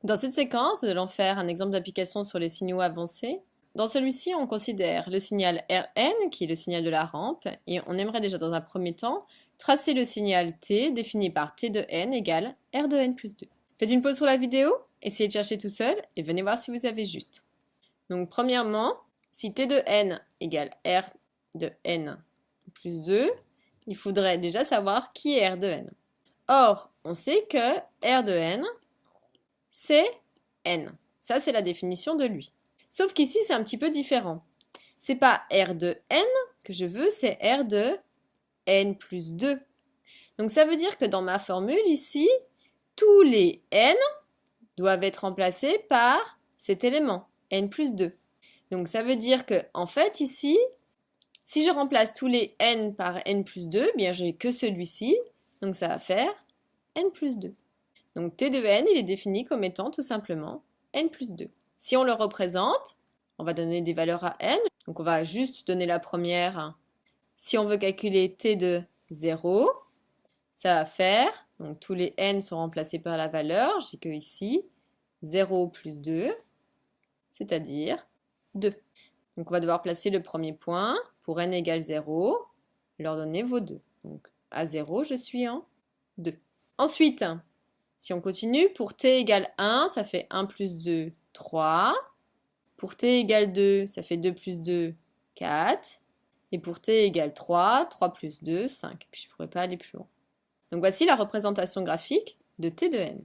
Dans cette séquence, nous allons faire un exemple d'application sur les signaux avancés. Dans celui-ci, on considère le signal Rn, qui est le signal de la rampe, et on aimerait déjà dans un premier temps tracer le signal T défini par T de n égale R de n plus 2. Faites une pause sur la vidéo, essayez de chercher tout seul, et venez voir si vous avez juste. Donc premièrement, si T de n égale R de n plus 2, il faudrait déjà savoir qui est R de n. Or, on sait que R de n, c'est n. Ça, c'est la définition de lui. Sauf qu'ici, c'est un petit peu différent. C'est pas R de n que je veux, c'est R de n plus 2. Donc ça veut dire que dans ma formule ici, tous les n doivent être remplacés par cet élément, n plus 2. Donc ça veut dire que, en fait, ici, si je remplace tous les n par n plus 2, bien je n'ai que celui-ci, donc ça va faire n plus 2. Donc T de n, il est défini comme étant tout simplement n plus 2. Si on le représente, on va donner des valeurs à n. Donc on va juste donner la première. Si on veut calculer T de 0, ça va faire, donc tous les n sont remplacés par la valeur, j'ai que ici, 0 plus 2, c'est-à-dire 2. Donc on va devoir placer le premier point pour n égale 0, leur donner vos 2. Donc à 0, je suis en 2. Ensuite, si on continue, pour t égale 1, ça fait 1 plus 2, 3. Pour t égale 2, ça fait 2 plus 2, 4. Et pour t égale 3, 3 plus 2, 5. Puis je ne pourrais pas aller plus loin. Donc voici la représentation graphique de t de n.